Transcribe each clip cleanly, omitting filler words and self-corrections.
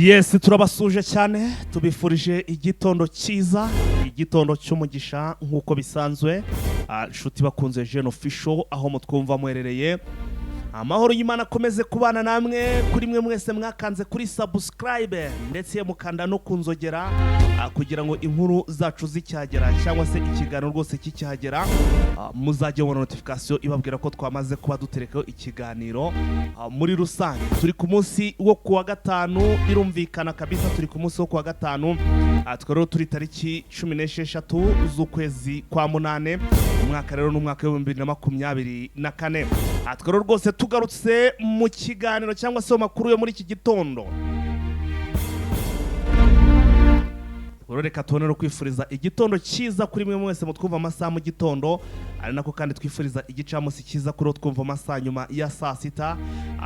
Yes, turabasuje cyane tubifurije igitondo cyiza, igitondo cy'umugisha nk'uko bisanzwe. Inshuti bakunze Gen Official aho mutwumva mwerereye, amahoro y'Imana akomeze kubana namwe kuri mwe mwese mwakanze kuri subscribe ndetse mukanda no kunzogera kugira ngo inkuru zacu zicyagera cyangwa se ikiganiro rwose kicyagera muzajye mubona notification ibabwira ko twamaze kuba duterekaho ikiganiro. Muri rusange turi ku munsi wo kuwa gatanu, birumvikana kabisa turi ku munsi wo kuwa gatanu, twero turi tariki 16 z'ukwezi kwa munane, umwaka rero n'umwaka wa 2024. Twero rwose tugarutse mu kiganiro cyangwa se makuru yo muri iki gitondo. Reka tubone kwifuriza igitondo cyiza kuri mwe mwese mutwumva amasaha mu gitondo, ari nako kandi twifuriza igicamunsi cyiza kuri twumva amasaha nyuma ya saa sita.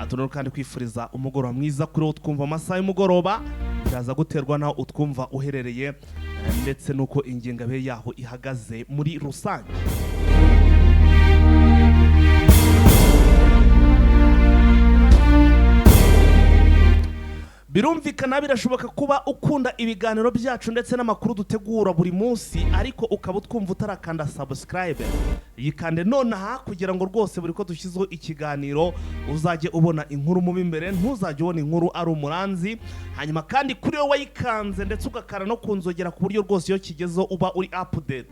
Tubone kandi kwifuriza umugoroba mwiza kuri twumva amasaha y'umugoroba, biraza guterwa naho utwumva uherereye ndetse nuko ingengabihe yaho ihagaze muri rusange. Birumvikana birashoboka kuba ukunda ibiganiro byacu ndetse n'amakuru dutegura buri munsi, ariko ukaba utwumva utarakanda subscribe. Yikande nonaha kugira ngo rwose buri ko dushyizeho ikiganiro uzajye ubona inkuru mu imbere, ntuzajye ubona inkuru ari umuranzi. Hanyuma kandi kuri wowe wayikanze ndetse ugakara no kunzogera ku buryo rwose iyo kigezo uba uri update.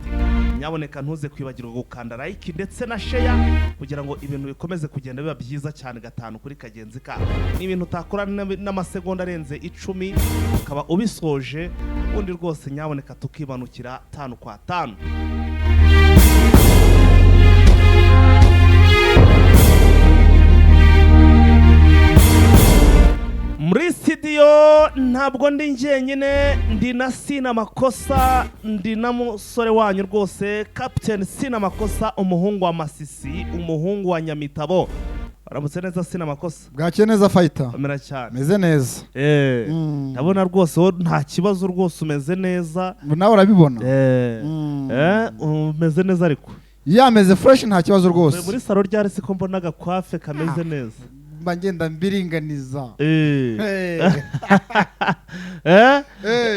Nyaboneka ntuze kwibagirwa gukanda like ndetse na share kugira ngo ibintu bikomeze kugenda biba byiza cyane gatanu kuri kagenzi ka. Ni ibintu utakora n'amasegonda arenze 10 ukaba ubisoje, undi rwose nyaboneka tukibanukira 5 kwa 5. Muri studio ntabwo ndi njyenyine, ndi na Sina Makosa, ndi na musore wanyu rwose Captain Sina Makosa, umuhungu wa Masisi, umuhungu wa Nyamitabo. Aramutse neza Sina Makosa? Bwacye neza fighter. Amera cyane. Meze neza. Ndabona rwose nta kibazo rwose umeze neza. Nawe urabibona? Umeze neza ariko. Yameze fresh nta kibazo rwose. Muri salo ryari se ko mbona agakwafe kameze neza. Ngenda mbiringaniza.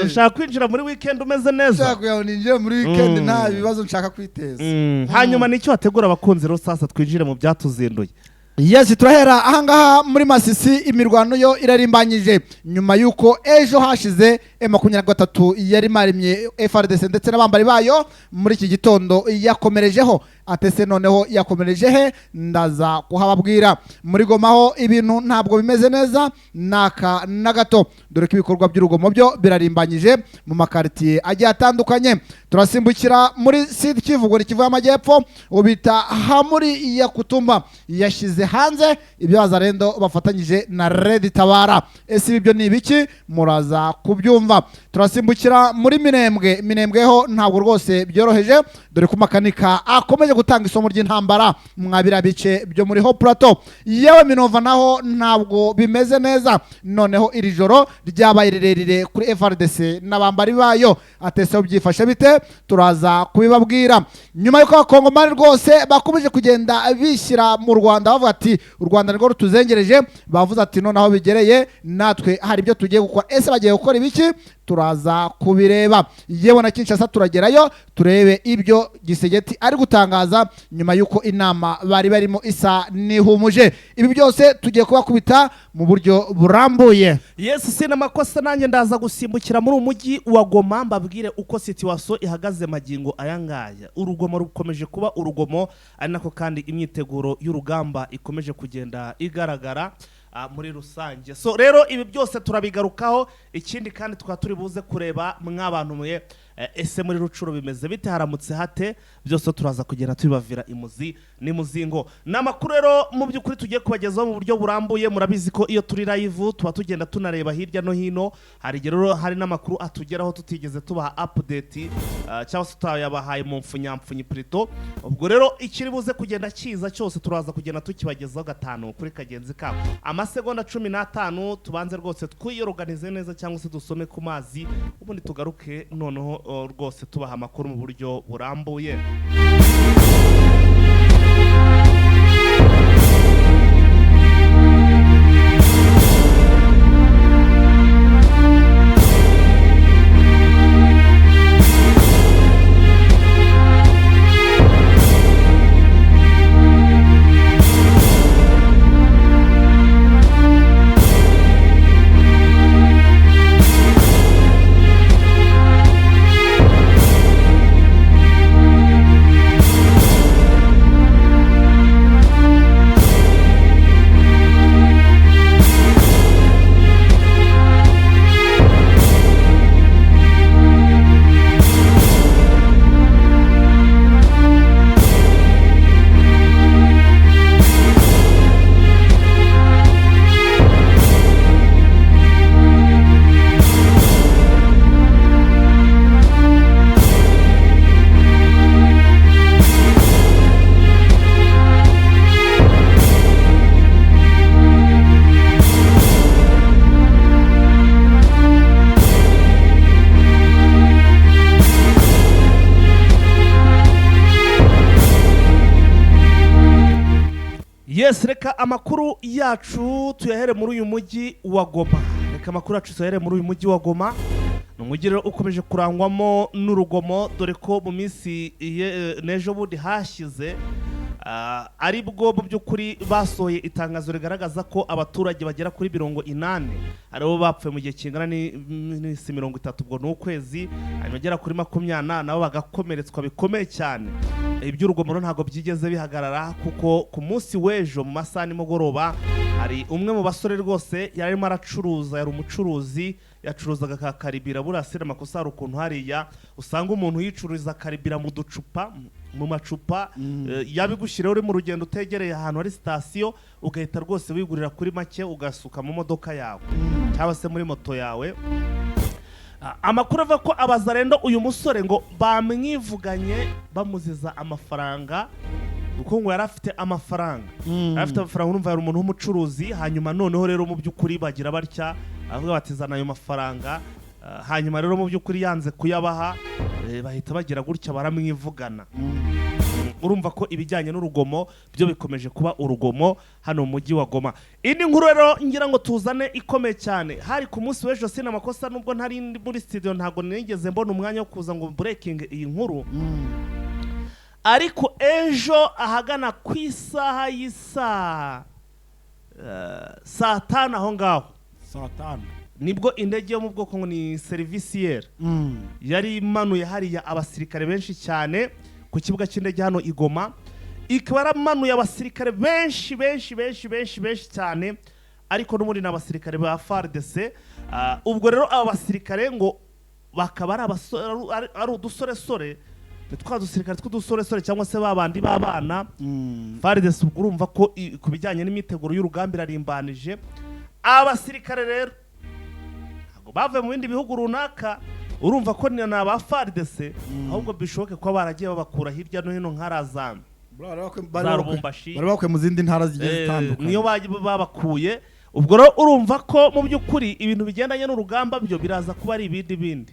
Ushaka kwinjira muri weekend umeze neza? Ushaka kuyaninjira muri weekend nta bibazo nshaka kwiteza. Hanyuma nicyo wategura abakunzi rero sasa twinjire mu byatuzinduye. Yes, turahera ahangaha muri Masisi. Imirwano yo irarimbanyije nyuma yuko ejo hashize M23 yari marimye FRDC ndetse n'abambari bayo. Muri iki gitondo yakomerejeho atese, noneho yakomereje he ndaza kuhababwira. Muri Goma ho ibintu ntabwo bimeze neza naka na gato, dore ko ibikorwa by'urugomo byo birarimbanyije mu makartier agiye atandukanye. Turasimbukira muri Sud Kivu ni Kivu y'Amajyepfo, ubita Hamuri ya Kutumba yashize hanze ibyazarendo bafatanyije na Red Tabara. Ese ibyo ni ibiki? Muraza kubyumva. Turasimbukira muri Minembwe ho ntabwo rwose byoroheje, dore ko makanika akomeje gutanga isomo ry'intambara mwabira bice byo muri Ho Plateau. Yewe Minova naho ntabwo bimeze neza, noneho iri joro ryabaye rirerire kuri FRDC n'abambari bayo. Atese byifashe bite? Turaza kubibabwira. Nyuma yuko abakongomani rwose bakomeje kugenda bishyira mu Rwanda bavuga ati u Rwanda rwo rutuzengereje, bavuze ati noneho bigereye natwe hari ibyo tugiye gukora. Ese bagiye gukora ibiki? Turaza kubireba. Yewe na Kinshasa turagerayo turebe ibyo Gisegeti ari gutangaza nyuma yuko inama bari barimo isa nihumuje. Ibi byose tugiye kubakubita mu buryo burambuye. Yes, Sina Makosa nanjye ndaza gusimbukira muri umujyi wa Goma mbabwire uko situation ihagaze magingo ayangaya. Urugomo rukomeje kuba urugomo, ari nako kandi imyiteguro y'urugamba ikomeje kugenda igaragara muri rusange. So rero ibi byose turabigarukaho. Ikindi kandi turi buze kureba mw'abantu mwe ese muri Rucuro bimeze bite, haramutse hate, byose turaza kugenda tubivavira imuzi n'imuzingo. Namakuru rero mu by'ukuri tugiye kubagezaho mu buryo burambuye. Murabizi ko iyo turi live tuba tugenda tunareba hirya no hino, hari rero hari n'amakuru atugeraho tutigeze tubaha update cyangwa se tutayabahaye mu mfunyamfunyi plito. Ubwo rero ikiri buze kugenda kiza cyose turaza kugenda tukibagezaho gatanu kuri kagenzi kabo. Amasegonda 15 tubanze rwose twiyorganize neza cyangwa se dusome ku mazi, ubundi tugaruke noneho rwose tubaha amakuru mu buryo burambuye. Yes, reka amakuru yacu tuyahere muri uyu mujyi wa Goma. Ni umujyi rero ukomeje kurangwamo n'urugomo, dore ko mu minsi n'ejo bundi hashize ari bwo mu by'ukuri basohoye itangazo rigaragaza ko abaturage bagera kuri 80 aribo bapfuye mu gihe kingana n'isi 30, ubwo n'ukwezi, bagera kuri 20 nabo bagakomeretswa bikomeye cyane. Iby'urugomo ntabwo byigeze bihagarara, kuko ku munsi w'ejo mu masaha nimugoroba hari umwe mu basore rwose yarimo aracuruza, yari umucuruzi, yacuruzaga ka karibira. Burasira amakosa hari ukuntu hariya usanga umuntu yicururiza karibira mu ducupa, mu macupa, yabigushyira uri mu rugendo utegereye ahantu hari sitasiyo, ugahita rwose wigurira kuri make ugasuka mu modoka yawe cyangwa se muri moto yawe. Amakuru ava ko abazarendo uyu musore ngo bamwivuganye bamuziza amafaranga, kuko ngo yari afite amafaranga. Urumva yari umuntu w'umucuruzi, hanyuma noneho rero mu by'ukuri bagira batya avuga batizana ayo mafaranga, hanyuma rero mu by'ukuri yanze kuyabaha, bahita bagira gutya baramwivugana. Urumva ko ibijyanye n'urugomo byo bikomeje kuba urugomo hano mu mujyi wa Goma. Indi nkuru rero ngira ngo tuzane ikomeye cyane, hari ku munsi w'ejo sina amakosa, nubwo ntari muri studio ntago nigeze mbona umwanya wo kuza ngo breaking iyi nkuru. Ariko ejo ahagana ku isaha y'isa saa 5 aho ngaho, saa 5 nibwo indege yo mu bwoko ngo ni serviciere yari imanuye hariya abasirikare benshi cyane ku kibuga cy'indege hano i Goma. Ikaba yaramanuye abasirikare benshi cyane, ariko n'ubundi n'abasirikare ba FARDC. Ubwo rero aba basirikare ngo bakaba ari udusoresore, twa dusirikare tw'udusoresore cyangwa se babandi babana. FARDC ubwo urumva ko ku bijyanye n'imiteguro y'urugamba irarimbanije. Abasirikare rero ntabwo bavuye mu bindi bihugu runaka, urumva ko ni aba FARDC, ahubwo bishoboke ko baragiye babakura hirya no hino nk'arazana bari bakwe mu zindi ntara zigiye zitandukanye, niyo babakuye. Ubwo rero urumva ko mu by'ukuri ibintu bigendanye n'urugamba byo biraza kuba ari ibindi.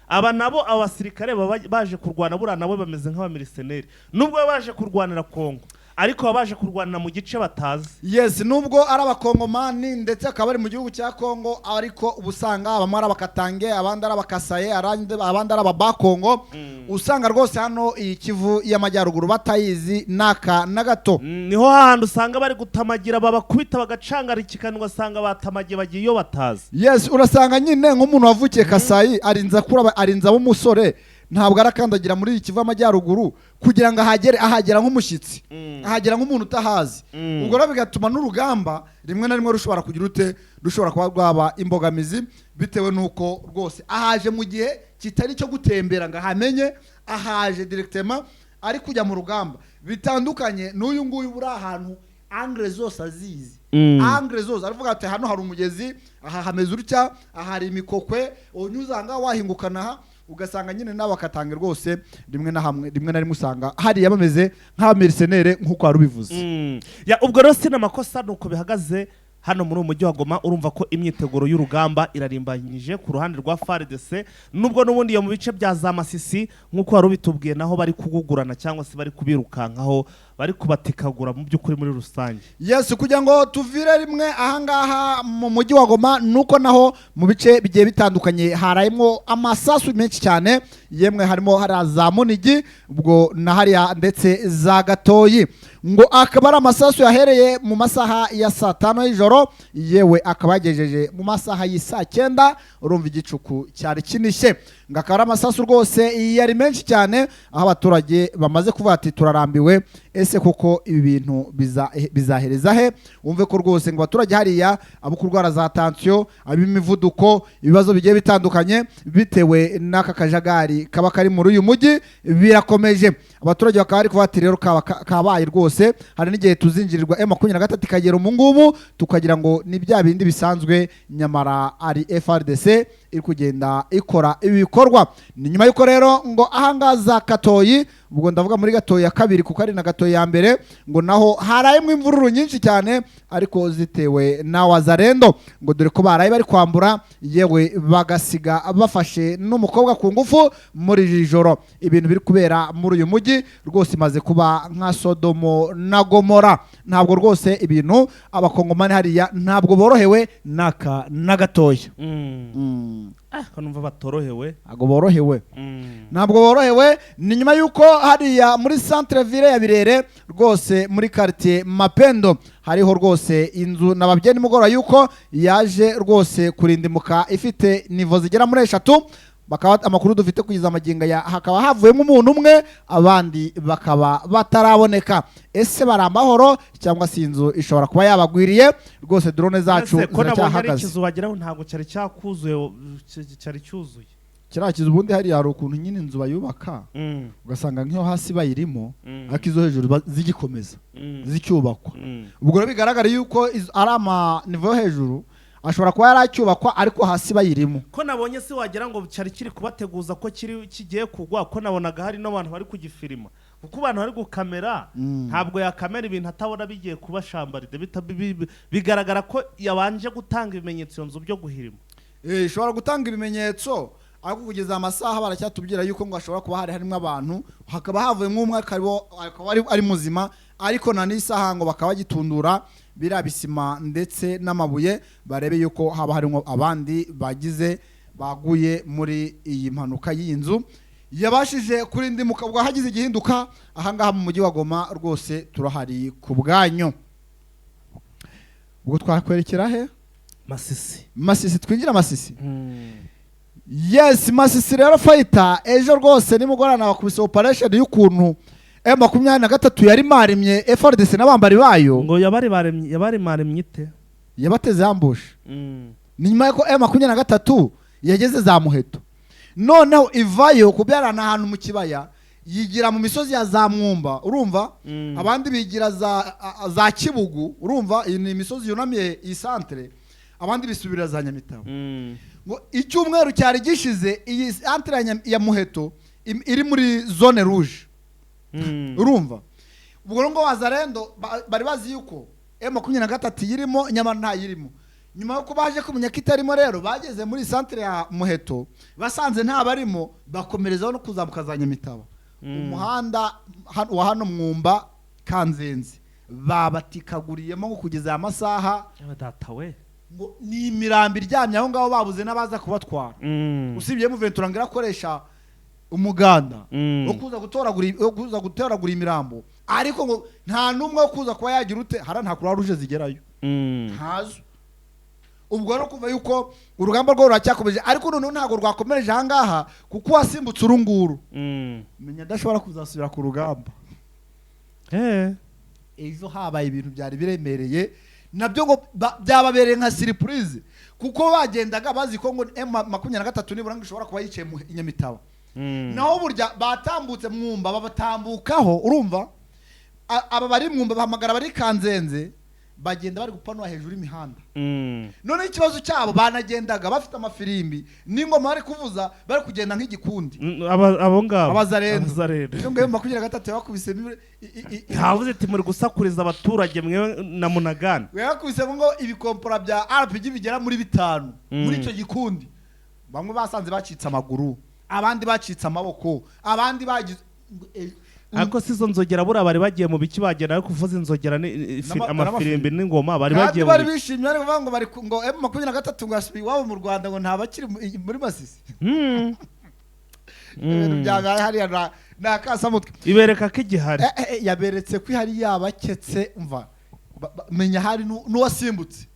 Aba nabo abasirikare baje kurwana, buriya nabo bameze nk'abamiliseneri, nubwo baje kurwanira Kongo, ariko baje kurwanira mu gice batazi. Yes, nubwo ari abakongomani ndetse akaba ari mu gihugu cya Kongo, ariko ubusanga bamwe ari abakatange, abandi ari abakasaye, abandi ari ababakongo. Usanga rwose hano iyi Kivu y'amajyaruguru batayizi naka na gato. Niho hahandi usanga bari gutamagira, babakubita bagacangarikikana, ugasanga batamagiye bagiye iyo batazi. Yes, urasanga nyine nk'umuntu wavukiye Kasayi arinza b'umusore, ntabwo arakandagira muri Kivu y'amajyaruguru kugira ngo ahagera nk'umushyitsi, ahagera nk'umuntu utahazi. Ubwo rero bigatuma n'urugamba rimwe na rimwe rushobora kuba rwaba imbogamizi, bitewe nuko rwose ahaje mu gihe kitari cyo gutembera ngo ahamenye, ahaje directement ari kujya mu rugamba. Bitandukanye n'uyu nguyu buri ahantu angre zose azizi, angre zose aravuga ati hano hari umugezi, aha hameze urutya, aha hari imikokwe, unyuzanga wahingukana aha, ugasanga nyine n'abakatange rwose rimwe na rimwe usanga hariya bameze nk'abamerisenere nk'uko wari ubivuze. Ubwo rero sina amakosa nuko bihagaze hano muri umujyi wa Goma. Urumva ko imyiteguro y'urugamba irarimbanyije ku ruhande rwa FARDC, nubwo n'ubundi yo mu bice bya za Masisi nk'uko wari ubitubwiye naho bari kugugurana cyangwa se bari kubirukankaho, bari kubatikagura mu by'ukuri muri rusange. Yes, kugira ngo tuvire rimwe ahangaha mu mujyi wa Goma, nuko naho mu bice bigiye bitandukanye harayemo amasasu menshi cyane, yemwe harimo za Munigi, ubwo na hariya ndetse za Gatoyi, ngo akaba ari amasasu yahereye mu masaha ya saa 5 y'ijoro, yewe akaba yagejeje mu masaha y'isa 9. Urumva igicuku cyari kinishye, ngo akaba ari amasasu rwose yari menshi cyane, aho abaturage bamaze kuvuga ati turarambiwe, ese koko ibi bintu bizahereza he? Umve ko rwose ngo abaturage hariya abo kurwara za tension, ab'imivuduko, ibibazo bigiye bitandukanye bitewe n'aka kajagari kaba kari muri uyu mujyi birakomeje. Abaturage bakaba bari kuvuga ati rero kabaye rwose, hari n'igihe tuzinjirirwa M23 ikagera mu ngubu tukagira ngo ni bya bindi bisanzwe, nyamara ari FARDC iri kugenda ikora ibi bikorwa. Ni nyuma yuko rero ngo ahangaza Katoyi ubwo ndavuga muri Gatoyi ya kabiri kuko ari na Gatoyi ya mbere ngo naho harayemo imvururu nyinshi cyane ariko zitewe na Wazalendo ngo dore ko baraye bari kwambura yewe bagasiga bafashe n'umukobwa ku ngufu muri iri joro. Ibintu biri kubera muri uyu mujyi rwose imaze kuba nka Sodomo na Gomora. Ntabwo rwose ibintu abakongomani hariya ntabwo borohewe naka na gatoya. numva batorohewe ntabwo borohewe ntabwo borohewe. Ni nyuma y'uko hariya muri centre ville ya Birere rwose muri quartier Mapendo hariho rwose inzu n'ababyeyi nimugoroba y'uko yaje rwose kurindimuka ifite nivo zigera muri 3. Bakaba amakuru dufite kugiza amaginga ya hakaba havuyemo umuntu umwe abandi bakaba bataraboneka. Ese bari amahoro cyangwa si inzu ishobora kuba yabagwiriye? Rwose drone zacu ziracyahagaze. Ikizu wageraho ntabwo cyari cyakuzuye cyari cyuzuye. Kirakiza ubundi hari ukuntu nyine inzu bayubaka ugasanga nk'iyo hasi bayirimo akizo hejuru zigikomeza zicyubakwa. Ubwo bigaragara yuko ari ama nivo hejuru ashobora kuba yaracyubakwa ariko hasi bayirimo. Ko nabonye se wagira ngo cyari kiri kubateguza ko kigiye kugwa, ko nabonaga hari n'abantu bari kugifirima kuko abantu bari gukamera ntabwo yakamera ibintu atabona bigiye kuba shambaride bigaragara ko yabanje gutanga ibimenyetso nzu byo guhirima. Ishobora gutanga ibimenyetso ariko kugeza amasaha baracyatubwira yuko ngo ashobora kuba harimo abantu hakaba havuye nk'umwe akaba ari muzima ariko na n'isaha ngo bakaba bagitundura birabisima ndetse n'amabuye barebe yuko haba harimo abandi baguye muri iyi mpanuka y'inzu yabashije kurindimuka. Ubwo hagize igihinduka ahangaha mu mujyi wa Goma rwose turahari ku bwanyu. Ubwo twakwerekera he? Masisi twinjira Masisi. Yes, Masisi rero fighter ejo rwose nimugorana bakubise operation y'ukuntu M23 yari marimye FRDC n'abambari bayo ngo yabari marimye ite yabateze ambush. Ni nyuma yuko M23 yageze za Muheto noneho ivayo kubyarana ahantu mu kibaya yigira mu misozi ya za Mwumba urumva abandi bigira za Kibugu urumva iyi ni imisozi yunamiye iyi centre abandi bisubira za Nyamitabo. Ngo icyumweru cyari gishize iyi centre ya Muheto iri muri zone rouge urumva. Ubwo ngo Wazalendo bari bazi yuko M23 yirimo nyamara nta yirimo. Nyuma yuko baje kumenya ko itarimo rero bageze muri centre ya Muheto basanze nta barimo bakomerezaho no kuzamuka za Nyamitabo. Umuhanda wa hano Mwumba Kanzenze babatikaguriyemo ngo kugeza amasaha datawe ngo ni imirambi iryamye aho ngaho babuze n'abaza kubatwara. Usibye mu Ventura ngirakoresha umuganda wo kuza gutoragura imirambo ariko ngo nta numwe wo kuza kuba yagira ute hara nta kura ruje zigerayo ntazo. Ubwo no kuva yuko urugamba rwo ruracyakomeje ariko none ntago rwakomereje ahangaha kuko wasimbutse urunguru menya dashobora kuzasubira ku rugamba. Ejo habaye ibintu byari biremereye nabyo ngo byababereye nka surprise kuko bagendaga bazi ko ngo M23 nibura ngo ishobora kuba yicaye mu Nyamitabo. Naho burya batambutse Mwumba babatambukaho urumva aba bari Mwumba bahamagara bari Kanzenze bagenda bari gupanura hejuru imihanda. None ikibazo cyabo banagendaga bafite amafirimbi n'ingoma bari kuvuza bari kugenda nk'igikundi abo ngabo Abazalendo cyo ngo M23 yakubise havuze ati muri gusakuriza abaturage mwe na Munagana yakubise ngo ibikompora bya RPG bigera muri 5 muri icyo gikundi. Bamwe basanze bacitse amaguru abandi bacitse amaboko abandi bagize ariko sizo nzogera bura bari bagiye mu biki bagenda ariko kuvuza inzogera amafirimbi n'ingoma bari bagiye bari bishimye ariko ngo bari ngo M23 ngasubi wabo mu Rwanda ngo ntabakiri muri Masisi. Byabaye hariya na Kasamutwe ibereka ko igihari yaberetse ko hari yabaketse umva menya hari n'uwasimbutse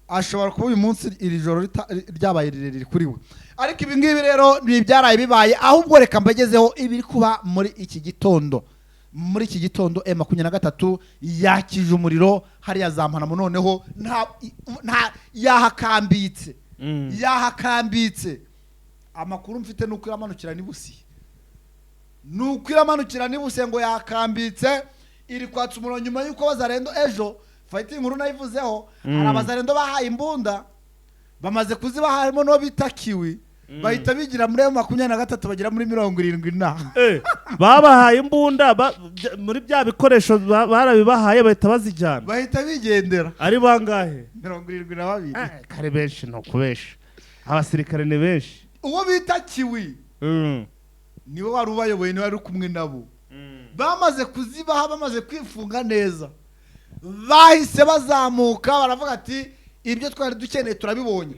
ashobora kuba uyu munsi iri joro ryabaye rirerire kuri we. Ariko ibi ngibi rero byaraye bibaye ahubwo reka mbagezeho ibiri kuba muri iki gitondo. Muri iki gitondo M23 yakije umuriro hariya zampana mu noneho nta yahakambitse amakuru mfite nuko iramanukira nibusi ngo yakambitse iri kwatsa umuriro nyuma yuko Wazalendo ejo fighting nkuru nayivuzeho hari Abazalendo bahaye imbunda bamaze kuzibaha harimo no bitakiwi bahita bigira muri 23 bagera muri 70 babahaye imbunda muri bya bikoresho barabibahaye bahita bazijyana bahita bigendera ari bangahe 72 kare benshi no kubesha abasirikare ni benshi uwo bita Kiwi niwe wari ubayoboye niwe wari kumwe nabo bamaze kuzibaha bamaze kwifunga neza bahise bazamuka baravuga ati ibyo twari dukeneye turabibonye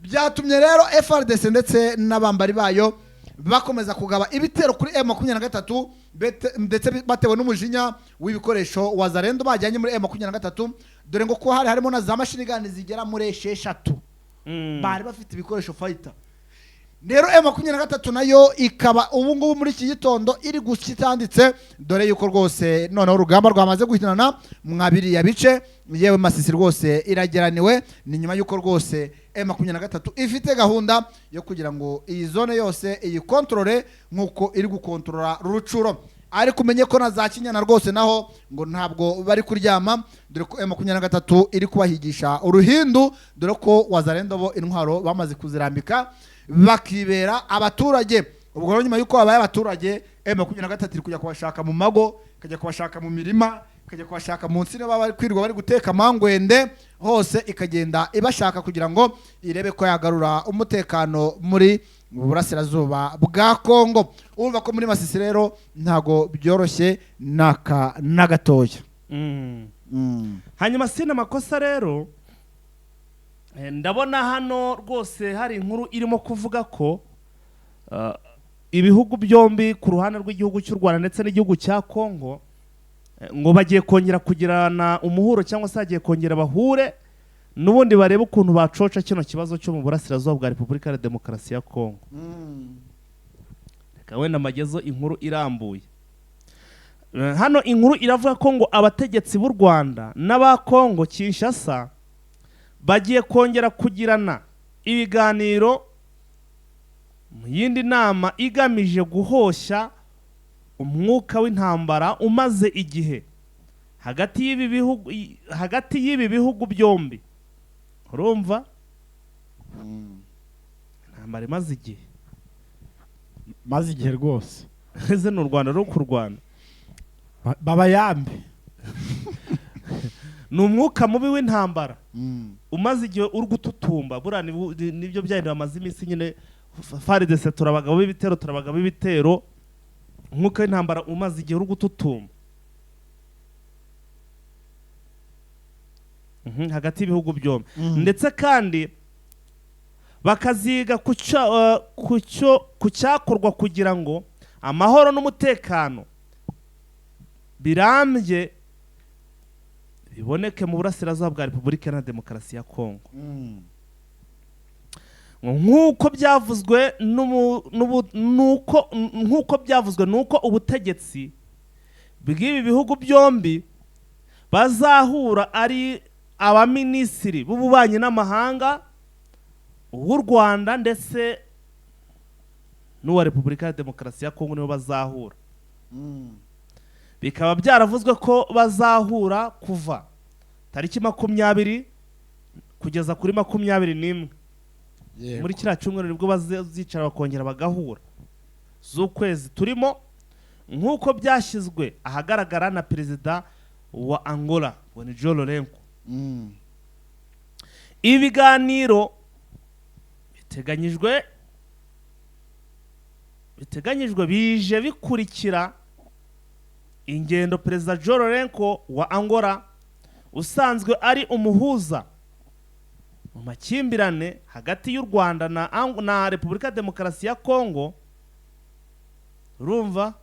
byatumye rero FRDC ndetse n'abambari bayo bakomeza kugaba ibitero kuri M23 ndetse batewe n'umujinya w'ibikoresho Wazalendo bajyanye muri M23 dore ngo ko harimo na za mashini gani zigera muri 6 bari bafite ibikoresho fighter rero M23 nayo ikaba ubu ngubu muri iki gitondo iri gukitanditse dore yuko rwose noneho urugamba rwamaze guhitanana mwabiri ya bice yewe Masisi rwose irageraniwe ni nyuma yuko rwose M23 ifite gahunda yo kugira ngo iyi zone yose iyi controle nkuko iri gukontrola Rucuro ariko umenye ko na za Kinyana rwose naho ngo ntabwo bari kuryama dore ko M23 iri kubahigisha uruhindu dore ko Wazalendo bo intwaro bamaze kuzirambika bakibera abaturage ubwo rero nyuma yuko abaye abaturage M23 iri kujya kubashaka mu mago kajya kubashaka mu mirima kajya kubashaka mu nsina baba kwirwa bari guteka mangwende hose ikagenda ibashaka kugira ngo irebe ko yagarura umutekano muri burasirazuba bwa Kongo urumva ko muri Masisi rero ntago byoroshye nagatoya hanyuma sina makosa rero ndabona hano rwose hari inkuru irimo kuvuga ko ibihugu byombi ku ruhande rw'igihugu cy'u Rwanda ndetse n'igihugu cya Kongo ngo bagiye kongera kugirana umuhuro cyangwa se bagiye kongera bahure n'ubundi barebe ukuntu bacoca kino kibazo cyo mu burasirazuba bwa Repubulika ya Demokarasi ya Kongo reka wenda magezo inkuru irambuye hano inkuru iravuga ko ngo abategetsi b'u Rwanda n'aba Kongo Kinshasa bagiye kongera kugirana ibiganiro mu yindi nama igamije guhoshya umwuka w'intambara umaze igihe hagati y'ibi bihugu byombi urumva intambara imaze igihe rwose ese ni u Rwanda rwo kurwana baba yambe ni umwuka mubi w'intambara umaze igihe uri gututumba buriya nibyo byahindura amaze iminsi nyine FARDC turabagabo b'ibitero umwuka w'intambara umaze igihe uri gututumba hagati y'ibihugu byombi ndetse kandi bakaziga ku cyakorwa kugira ngo amahoro n'umutekano birambye biboneke mu burasirazuba bwa Repubulika ya Demokarasi ya Kongo nk'uko byavuzwe nuko ubutegetsi bw'ibi bihugu byombi bazahura ari abaminisitiri b'ububanyi n'amahanga w'u Rwanda ndetse n'uwa Repubulika ya Demokarasi ya Kongo nibo bazahura bikaba byaravuzwe ko bazahura kuva tariki 20 kugeza kuri 21 muri kiriya cyumweru nibwo bazicara bakongera bagahura z'ukwezi turimo nk'uko byashyizwe ahagaragara na perezida wa Angola João Lourenço ibiganiro biteganyijwe bije bikurikira ingendo perezida João Lourenço wa Angola usanzwe ari umuhuza mu makimbirane hagati y'u Rwanda na Repubulika ya Demokarasi ya Kongo urumva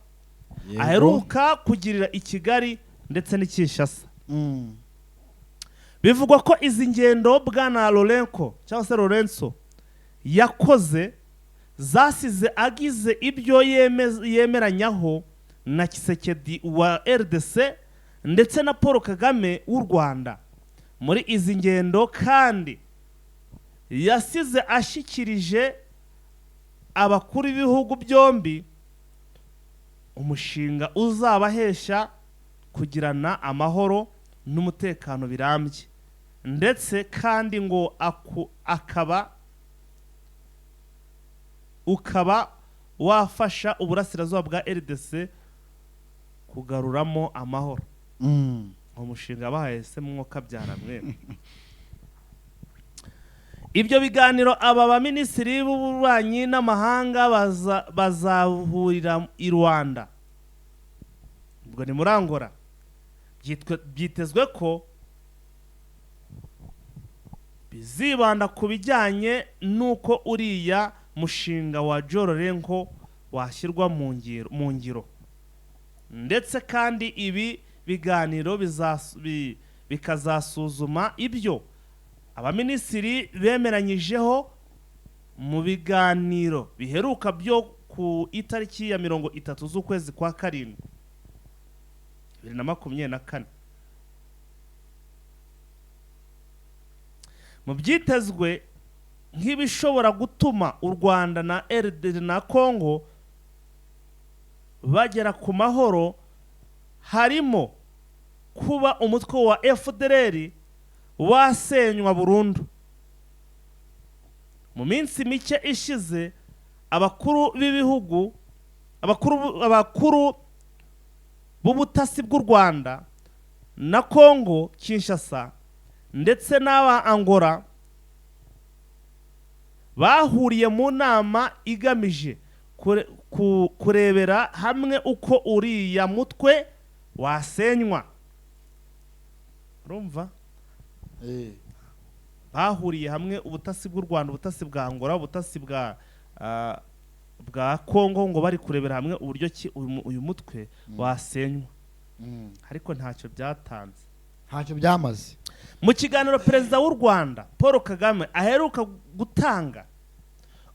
aheruka kugirira i Kigali ndetse n'i Kinshasa bivugwa ko izi ngendo bwana Lourenço cyangwa se Lourenço yakoze zasize agize ibyo yemeranyaho na Kisekedi wa RDC ndetse na Paul Kagame w'u Rwanda muri izi ngendo kandi yasize ashikirije abakuru b'ibihugu byombi umushinga uzabahesha kugirana amahoro n'umutekano birambye ndetse kandi ngo akaba ukaba wafasha uburasirazuba bwa RDC kugaruramo amahoro. Umushinga bahaye se mwuka byaramwe. Ibyo biganiro aba baminisitiri b'ububanyi n'amahanga bazahurira i Rwanda, ubwo ni muri Angola. Byitezwe ko bizibanda ku bijyanye n'uko uriya mushinga wa Jororenko washyirwa mu ngiro, ndetse kandi ibi biganiro bikazasuzuma ibyo abaminisitiri bemeranyijeho mu biganiro biheruka byo ku itariki ya 30 z'ukwezi kwa karindwi 2024. Mu byitezwe nk'ibishobora gutuma u Rwanda na RDC na Congo bagera ku mahoro harimo kuba umutwe wa FDLR wasenywa burundu. Mu minsi mike ishize abakuru b'ibihugu abakuru b'ubutasi bw'u Rwanda na Congo Kinshasa ndetse n'aba Angola bahuriye mu nama igamije kurebera hamwe uko uriya mutwe wasenywa. Urumva? Bahuriye hamwe ubutasi bw'u Rwanda, ubutasi bwa Angola, ubutasi bwa Congo ngo bari kurebera hamwe uburyo ki uyu mutwe wasenywa. Ariko ntacyo byatanze, ntacyo byamaze. Mu kiganiro perezida w'u Rwanda Paul Kagame aheruka gutanga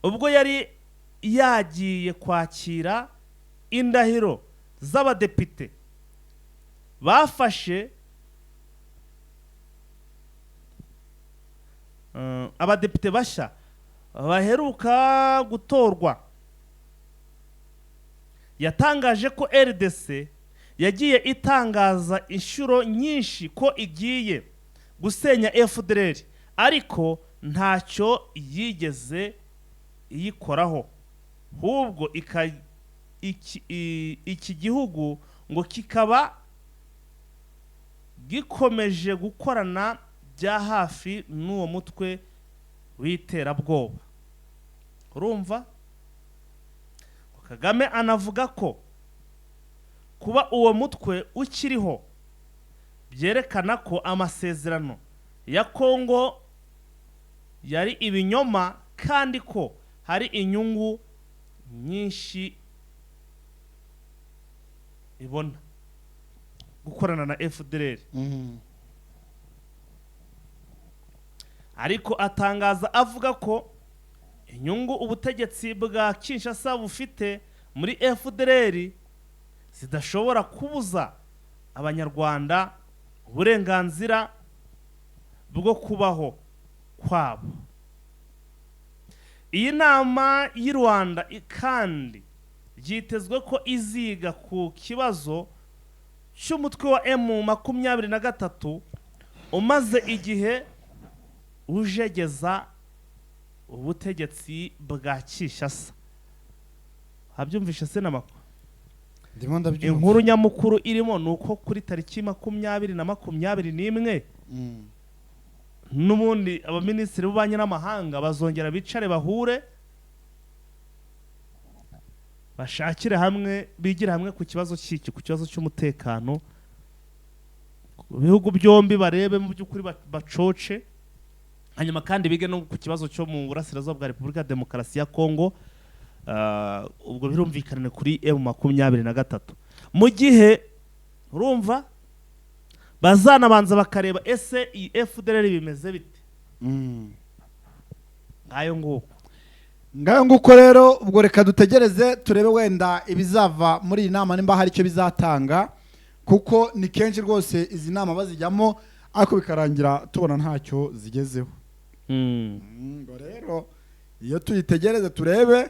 ubwo yari yagiye kwakira indahiro z'abadepite bafashe abadepite bashya baheruka gutorwa, yatangaje ko RDC yagiye itangaza inshuro nyinshi ko igiye gusenya FDLR, ariko ntacyo yigeze iyikoraho. Hubwo iki gihugu ngo kikaba gikomeje gukorana bya hafi n'uwo mutwe w'iterabwoba. Urumva? Kagame anavuga ko kuba uwo mutwe ukiriho byerekana ko amasezerano ya Congo yari ibinyoma, kandi ko hari inyungu nyinshi ibona gukorana na FDLR. Ariko atangaza avuga ko inyungu ubutegetsi bwa Kinshasa bufite muri FDLR zidashobora kubuza abanyarwanda uburenganzira bwo kubaho kwabo. Iyi nama y'i Rwanda kandi byitezwe ko iziga ku kibazo cy'umutwe wa M23 umaze igihe ujegeza ubutegetsi bwa Kinshasa. Habyumvishe se namakuru? Ndimo ndabyumva. Inkuru nyamukuru irimo nuko kuri tariki 20 na 21 n'ubundi abaminisitiri b'ububanyi n'amahanga bazongera bicare bahure bashakire hamwe, bigire hamwe ku kibazo cy'iki, ku kibazo cy'umutekano. Ibihugu byombi barebe mu by'ukuri bacoce, hanyuma kandi bige no ku kibazo cyo mu burasirazuba bwa Repubulika ya Demokarasi ya Congo. Ubwo birumvikana kuri M23 mu gihe urumva bazanabanza bakareba ese iyi FDLR bimeze bite. Ngayo nguko rero, ubwo reka dutegereze turebe wenda ibizava muri iyi nama nimba hari icyo bizatanga, kuko ni kenshi rwose izi nama bazijyamo ariko bikarangira tubona ntacyo zigezeho. Ngo rero iyo tuyitegereze turebe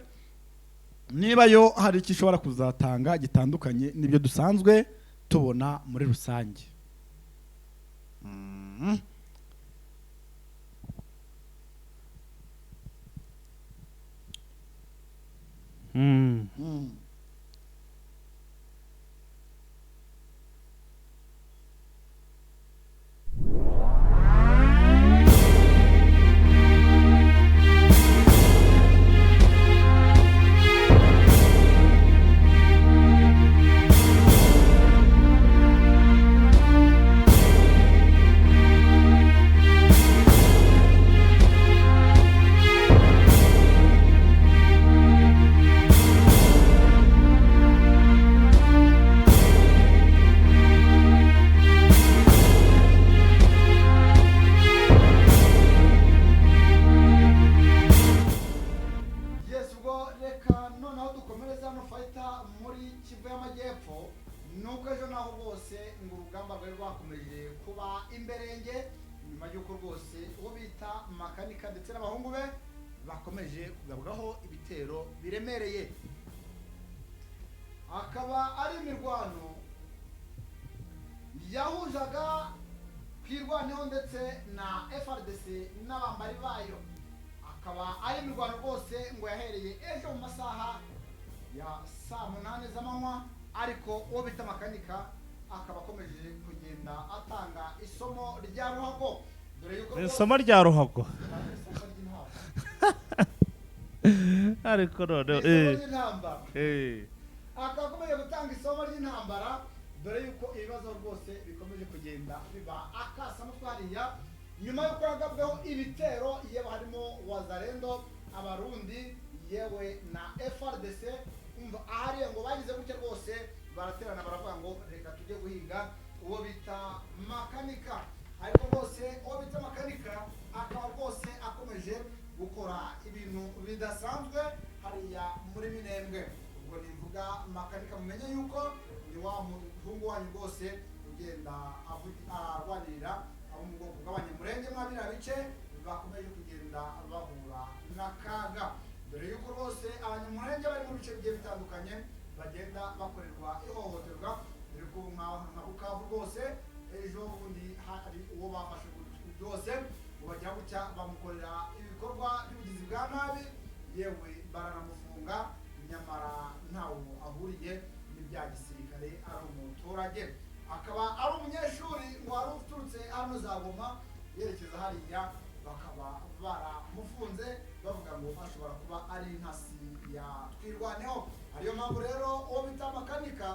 niba yo hari icyo ishobora kuzatanga gitandukanye n'ibyo dusanzwe tubona muri rusange. yes ubwo reka noneho dukomereza hano fayita muri Kivu y'Amajyepfo nuko ejo naho rwose ngo urugamba rwari rwakomeje kuba imberenge nyuma y'uko rwose uwo bita makanika ndetse n'abahungu be bakomeje kugabwaho ibitero biremereye, akaba ari imirwano yahuzaga kwirwaneho ndetse na FRDC n'abambari bayo, akaba ari imirwano rwose ngo yahereye ejo mu masaha ya saa 8 z'amanywa, ariko uwo bita makanika akaba akomeje kugenda atanga isomo rya ruhago, dore yuko isomo rya ruhago ariko none akaba akomeje gutanga isomo ry'intambara, dore yuko ibibazo rwose bikomeje kugenda biba akasamutwe hariya nyuma y'uko yagabweho ibitero yewe harimo Wazalendo, abarundi yewe na FRDC. umva ahariye ngo bagize gutya rwose baraterana baravuga ngo reka tujye guhiga uwo bita makanika, ariko rwose uwo bita makanika akaba rwose akomeje gukora ibintu bidasanzwe hariya muri Minembwe. ubwo nivuga makanika mumenye yuko ni wa muhungu wanyu rwose ugenda arwanirira abo mu bwoko bw'abanyamurenge mwa biriya bice bakomeje kugenda bahura n'akaga, dore yuko rwose abanyamurenge bari mu bice bigiye bitandukanye bagenda bakorerwa ihohoterwa, dore ko nka Bukavu rwose ejo bundi hari uwo bafashe byose bagira gutya bamukorera ibikorwa by'ubugizi bwa nabi, yewe baranamufunga nyamara ntawo ahuriye n'ibya gisirikare, ari umuturage, akaba ari umunyeshuri ngo wari uturutse hano za Goma yerekeza hariya, bakaba baramufunze bavuga ngo ashobora kuba ari intasi ya twirwaneho. ariyo mpamvu rero uwo bita makanika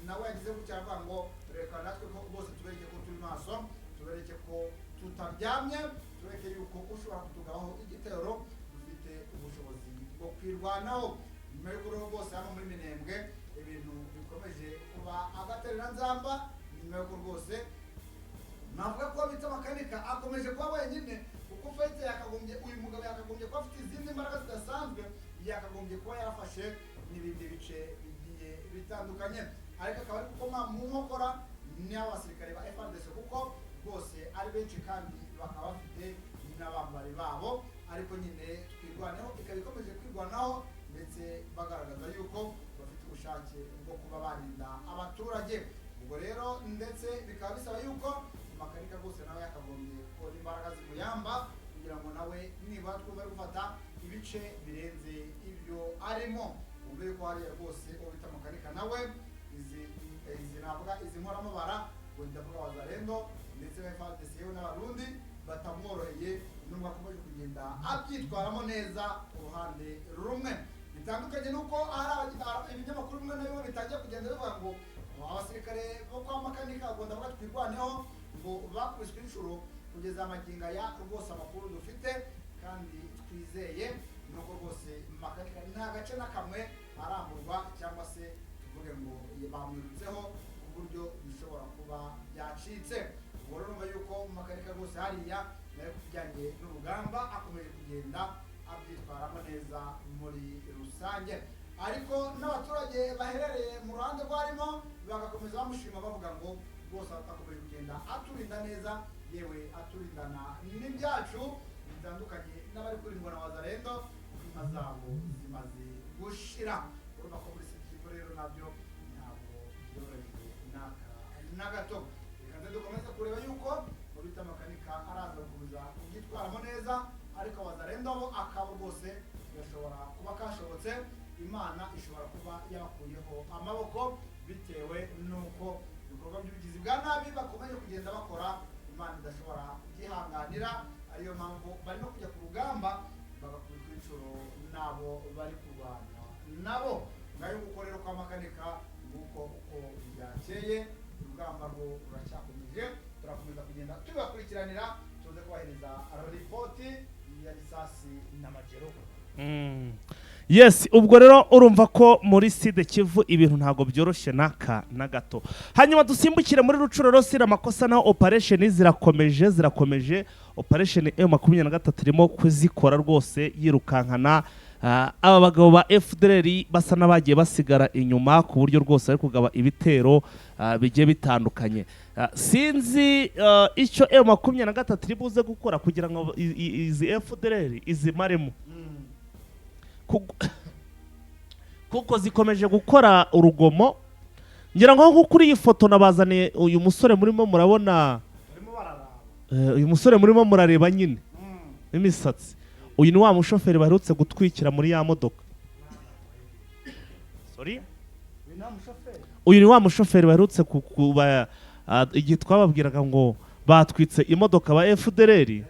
nawe yagize gutya avuga ngo reka natwe ko bose tubereke ko turi maso, tubereke ko tutaryamye, tubereke yuko ushobora kutugabaho igitero dufite ubushobozi bwo kwirwanaho. nyuma y'uko rero bose hano muri Minembwe ibintu bikomeje kuba agatereranzamba, nyuma y'uko rwose navuga ko bita makanika akomeje kuba wenyine, kuko fayite yakagombye uyu mugabo yakagombye kuba afite izindi mbaraga zidasanzwe, yakagombye kuba yarafashe n'ibindi bice bigiye bitandukanye, ariko akaba ari gukoma mu nkokora n'abasirikare ba FRDC kuko bose ari benshi kandi bakaba bafite n'abambari babo, ariko nyine twirwaneho ikaba ikomeje kwirwanaho ndetse bagaragaza yuko bafite ubushake bwo kuba barinda abaturage. ubwo rero ndetse bikaba bisaba yuko makanika rwose nawe yakagombye kubona imbaraga zimuyamba kugira ngo nawe niba twumva ari gufata ibice birenze ibyo arimo. ubwo yuko hariya rwose uwo bita makanika nawe izi navuga izi nkoramabara ngo ndavuga Wazalendo ndetse na FARDC yewe n'abarundi batamworoheye, nubwo akomeje kugenda abyitwaramo neza uruhande rumwe. bitandukanye nuko hari ibinyamakuru bimwe na bimwe bitangiye kugenda bivuga ngo abasirikare bo kwa makanika ngo ndavuga twirwaneho ngo bakubiswe inshuro kugeza amaginga ya rwose amakuru dufite kandi twizeye nuko rwose makanika nta gace na kamwe aramburwa cyangwa se tuvuge ngo bamwirutseho ku buryo bishobora kuba byacitse. ubwo rero numva yuko makanika rwose hariya nayo kujyanye n'urugamba akomeje kugenda abyitwaramo neza muri rusange, ariko n'abaturage baherereye mu ruhande rwarimo bagakomeza bamushima bavuga ngo rwose akomeje kugenda aturinda neza, yewe aturindana n'ibyacu bitandukanye n'abari kurindwa na Wazalendo, inka zabo zimaze gushira. urumva ko muri Kivu rero nabyo ntabwo byoroheje na gato. reka dukomeze kureba yuko mu bita makanika araza kuza kubyitwaramo neza, ariko Wazalendo bo akaba rwose gashobora kuba kashobotse imana ishobora kuba yabakuyeho amaboko bitewe n'uko ibikorwa by'ubugizi bwa nabi bakomeje kugenda bakora, imana idashobora kubyihanganira. ariyo mpamvu bari no kujya ku rugamba bagakubitwa inshuro nabo bari kurwana nabo. ngayo nguko rero kwa makanika nguko uko byakeye, urugamba rwo ruracyakomeje, turakomeza kugenda tubakurikiranira tuze kubahereza ripoti ya risasi n'amajero. Yes, ubwo rero urumva ko muri Sud Kivu ibintu ntago byoroshye naka na gato. Hanyuma dusimbukire muri Rucuro sira amakosa na operation zirakomeje operation M23 irimo kuzikora rwose yirukankana aba bagabo ba FDLR basa nabagiye basigara inyuma ku buryo rwose ari kugaba ibitero bigiye bitandukanye. Sinzi icyo M23 iribuze gukora kugira ngo izi FDLR izimaremo, kuko zikomeje gukora urugomo. Ngira ngo kuri iyi foto nabazaniye uyu musore murimo murabona, uyu musore murimo murareba nyine imisatsi, uyu ni wa mushoferi baherutse gutwikira muri ya modoka. Sorry, uyu ni wa mushoferi baherutse kuba igihe twababwiraga ngo batwitse imodoka ba FDLR.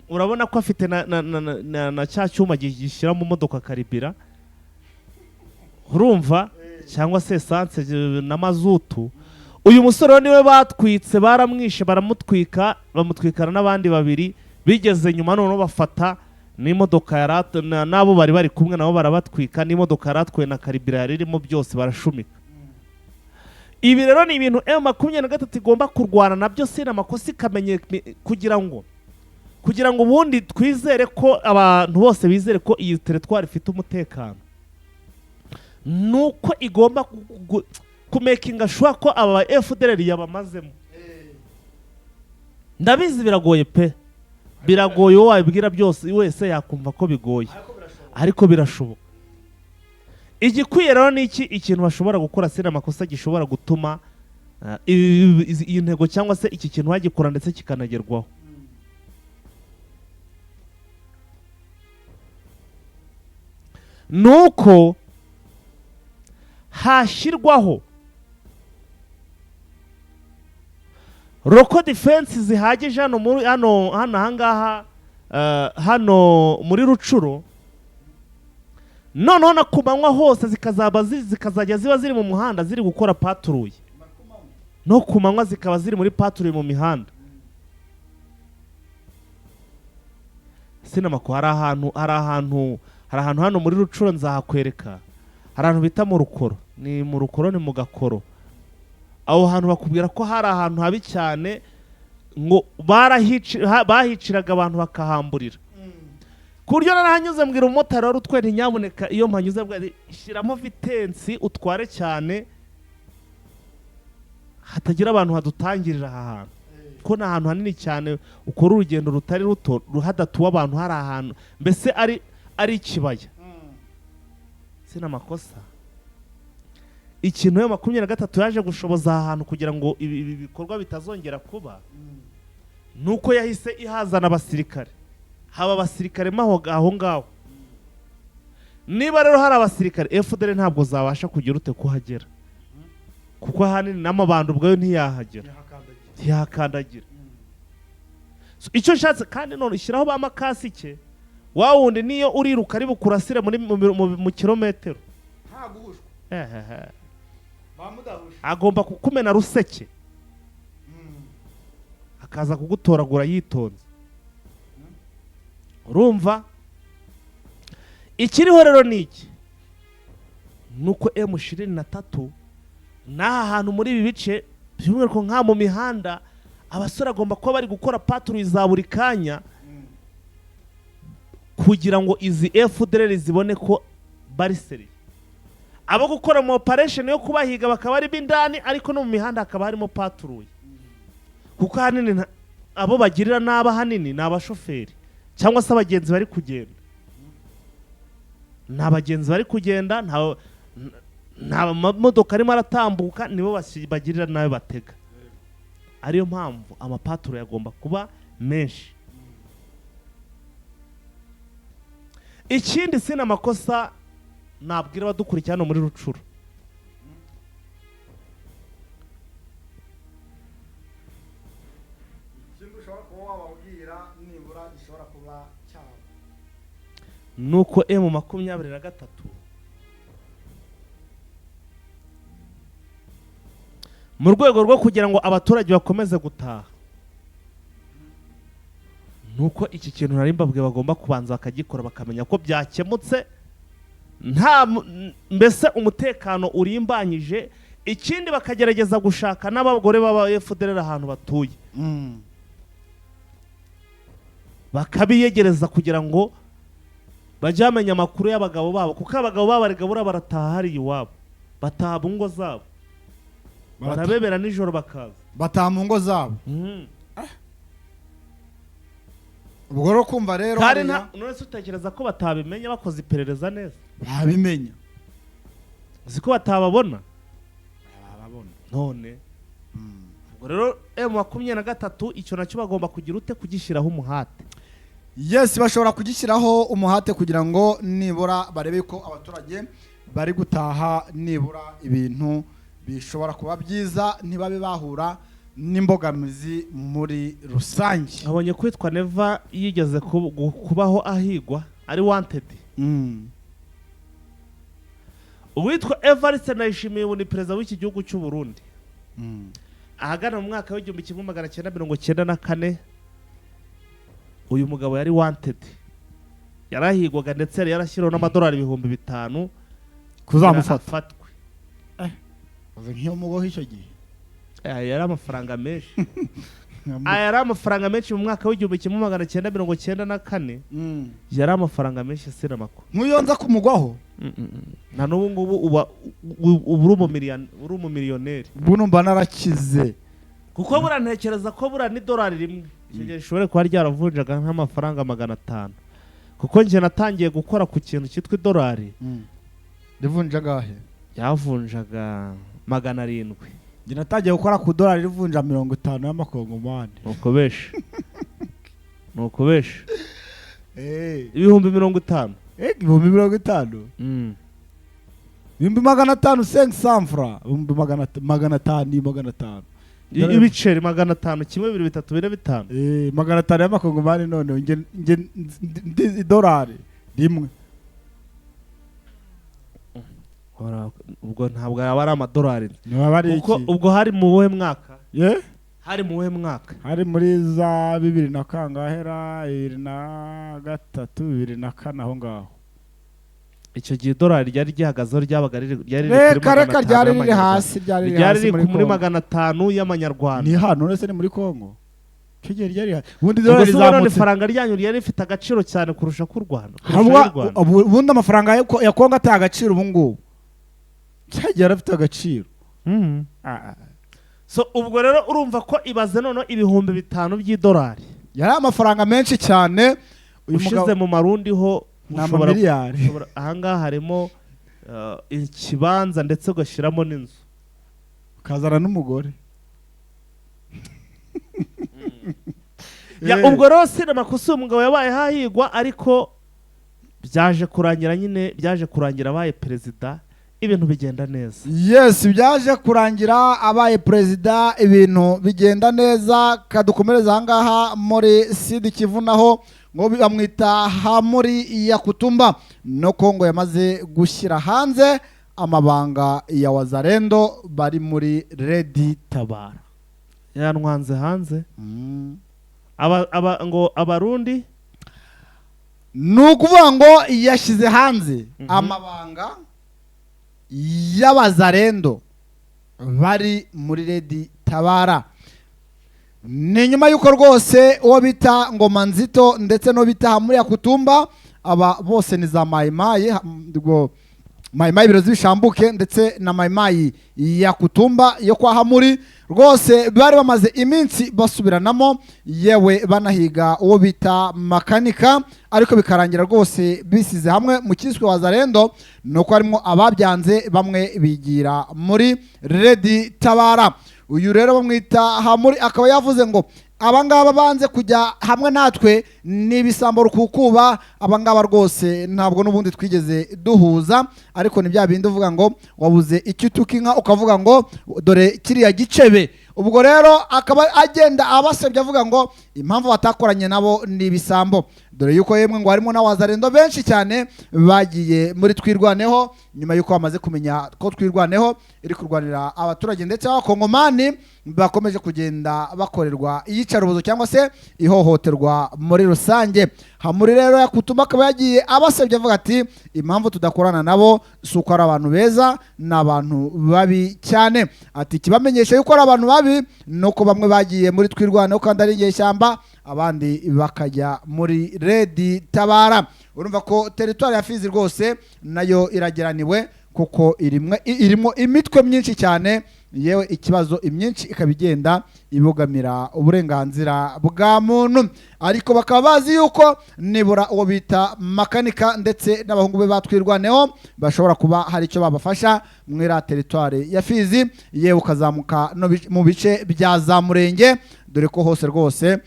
Urabona ko afite na cya cyuma gishyira mu modoka karibira, urumva, cyangwa se essence na mazutu. Uyu musore niwe batwitse, baramwishe baramutwika, bamutwikana n'abandi babiri. Bigeze nyuma none bafata n'imodoka nabo bari kumwe nabo barabatwika, n'imodoka yaratwe na karibira yaririmo byose barashumika. Ibi rero ni ibintu M23 igomba kurwana nabyo, sina amakosa ikamenye kugira ngo ubundi twizere ko abantu bose bizere ko iyi territoire ifite umutekano. Nuko igomba kumekinga sure ko aba FDLR yabamazemo. Ndabizi biragoye pe, biragoye, wabibwira byose wese yakumva ko bigoye, ariko birashoboka. Igikwiye rero ni iki ikintu bashobora gukora, sina amakosa gishobora gutuma iyi ntego cyangwa se iki kintu bagikora ndetse kikanagerwaho. Nuko hashyirwaho local defense zihagije hano muri Rucuro, noneho na kumanywa hose zikazajya ziba ziri mu muhanda ziri gukora patrouille, no kumanywa zikaba ziri muri patrouille mu mihanda. Sinamako hari ahantu hano muri Rucuro nzahakwereka, hari ahantu bita mu Rukoro, ni mu Rukoro, ni mu Gakoro. Aho hantu bakubwira ko hari ahantu habi cyane, ngo bahiciraga abantu bakahamburira. Ku buryo narahanyuze mbwira umumotari wari utwere nyaboneka iyo mpanyuze bwari shyiramo vitensi utware cyane hatagira abantu hadutangirira aha hantu, ko ni ahantu hanini cyane, ukora urugendo rutari ruto hadatuwe abantu, hari ahantu mbese ari ikibaya. Sina amakosa ikintu M23 yaje gushoboza aha hantu kugira ngo ibi bikorwa bitazongera kuba, nuko yahise ihazana abasirikare. Haba abasirikare aho ngaho. Niba rero hari abasirikare, FDLR ntabwo zabasha kugira ute kuhagera, kuko ahanini n'amabando ubwayo ntiyahakandagira. Icyo nshatse kandi none ishyiraho ba makasike, wa wundi niyo uriruka ari bukurasire mu kilometero, agomba kukumena ruseke akaza kugutoragura yitonze. Urumva ikiriho rero ni iki, nuko M23 n'aha hantu muri ibi bice by'umwihariko nka mu mihanda, abasore agomba kuba bari gukora patrouille za buri kanya kugira ngo izi FDLR zibone ko bari seri. Abo gukora mu operation yo kubahiga bakaba ari bindani, ariko no mu mihanda hakaba harimo patrouille, kuko hanini abo bagirira naba hanini ni abashoferi cyangwa se abagenzi bari kugenda. N'abagenzi bari kugenda, nta modoka arimo aratambuka, nibo bagirira nawe batega. Ariyo mpamvu amapatrouille yagomba kuba menshi. Ikindi sina amakosa nabwira abadukurikira hano muri Rucuru. Nuko M23 mu rwego rwo kugira ngo abaturage bakomeze gutaha, nuko iki kintu nari mbabwiye bagomba kubanza bakagikora bakamenya ko byakemutse, mbese umutekano urimbanyije. Ikindi bakagerageza gushaka n'abagore baba FDLR ahantu batuye, bakabiyegereza kugira ngo bajye bamenya amakuru y'abagabo babo, kuko abagabo babo barigabura barataha hari iwabo, bataha mu ngo zabo, barabebera nijoro bakaza bataha mu ngo zabo. Ubwo rero kumva rero kandi none se utekereza ko batabimenya bakoze iperereza neza? Babimenya, uzi ko batababona none. Ubwo rero M23 icyo nacyo bagomba kugira ute kugishyiraho umuhate. Yes, bashobora kugishyiraho umuhate kugira ngo nibura barebe ko abaturage bari gutaha, nibura ibintu bishobora kuba byiza, ntibabe bahura n'imbogamizi muri rusange. Abonye kwitwa Neva yigeze kubaho ahigwa ari wanted. Uwitwa Evariste Ndayishimiye ubu ni perezida w'iki gihugu cy'u Burundi. Ahagana mu mwaka w'1994 uyu mugabo yari wanted, yarahigwaga ndetse yari yarashyiriweho n'amadolari 5,000 kuzamufatwe. Nk'iyo mugoho icyo gihe yari amafaranga menshi. Yari amafaranga menshi mu mwaka w'1994. Yari amafaranga menshi sira makuru. Nkuyonza kumugwaho na n'ubu ngubu uba uri umumiliyoneri. Buno mba narakize kuko burantekereza ko bura ni dolari rimwe ishobore kuba ryaravunjaga nk'amafaranga 500, kuko nje natangiye gukora ku kintu cyitwa idolari. Rivunja gahe? Yavunjaga 700. Nje natangiye gukora ku dolari rivunja 50 y'amakongomani. Nuko beshe ibihumbi 50. Ibihumbi 50. Ibihumbi 500 500 ibihumbi 500 ibiceri 500 kimwe 2 3 4 5 500 y'amakongomani. None nge idolari rimwe ubwo ntabwo yaba ari amadolari, kuko ubwo hari mu wowe mwaka. Hari mu wowe mwaka? Hari muri za 2000 na kangahera 2003 2004 aho ngaho. Icyo gihe dolari ryari gihagazeho ryabaga ryari riri hasi, ryari muri 500 y'amanyarwanda. Ni hano none se ni muri Kongo icyo gihe ryari. Ubundi dolari zamutse, ifaranga ryanyu ryari rifite agaciro cyane kurusha ku Rwanda. Ubundi amafaranga ya Kongo ata agaciro ubu ngubu, cyagiye arafite agaciro. So ubwo rero urumva ko ibaze none ibihumbi 5 by'idolari yari amafaranga menshi cyane. Ushize mu marundi ho miliyari. Ahangaha harimo ikibanza ndetse ugashyiramo n'inzu, ukazana n'umugore. Ubwo rero sinamakosa umugabo yabaye hahigwa, ariko byaje kurangira abaye perezida, ibintu bigenda neza. Yes, byaje kurangira abaye perezida, ibintu bigenda neza. Kadukomereza ahangaha muri Sud Kivu naho ngo bamwita Hamuri ya Kutumba, no Kongo yamaze gushyira hanze amabanga ya Wazalendo bari muri Red Tabara. Yanwanze hanze ngo abarundi, nukuvuga ngo yashyize hanze amabanga y'Abazalendo bari muri Red Tabara. Ni nyuma yuko rwose uwo bita Ngoma Nzito ndetse no bita Hamuri ya Kutumba, aba bose ni za Mayimayi, Mayimayi biro z'ibishambuke ndetse na Mayimayi ya Kutumba yo kwa Hamuri, rwose bari bamaze iminsi basubiranamo, yewe banahiga uwo bita Makanika, ariko bikarangira rwose bisize hamwe mu kiswe Wazalendo, nuko harimo ababyanze bamwe bigira muri Red Tabara. uyu rero bamwita Hamuri akaba yavuze ngo abangaba banze kujya hamwe natwe ni ibisambo rukukuba, abangaba rwose ntabwo n'ubundi twigeze duhuza, ariko ni bya bindi uvuga ngo wabuze icyo utuka inka ukavuga ngo dore kiriya gicebe. Ubwo rero akaba agenda abasebye avuga ngo impamvu batakoranye nabo ni ibisambo, dore yuko yemwe ngo harimo n'abazarendo benshi cyane bagiye muri twirwaneho nyuma yuko bamaze kumenya ko twirwaneho iri kurwanira abaturage ndetse abakongomani bakomeje kugenda bakorerwa iyicarubozo cyangwa se ihohoterwa muri rusange. Hamuri rero yakutuma akaba yagiye abasebye avuga ati impamvu tudakorana nabo si uko ari abantu beza, ni abantu babi cyane. Ati kibamenyesha yuko ari abantu babi nuko bamwe bagiye muri twirwaneho kandi ari inyeshyamba, abandi bakajya muri Redi Tabara. Urumva ko teritwari ya Fizi rwose nayo irageraniwe kuko irimo imitwe myinshi cyane, yewe ikibazo imyinshi ikaba igenda ibogamira uburenganzira bwa muntu, ariko bakaba bazi yuko nibura uwo bita makanika ndetse n'abahungu be batwirwaneho bashobora kuba hari icyo babafasha mwira teritwari ya Fizi, yewe ukazamuka no mu bice bya za Murenge, dore ko hose rwose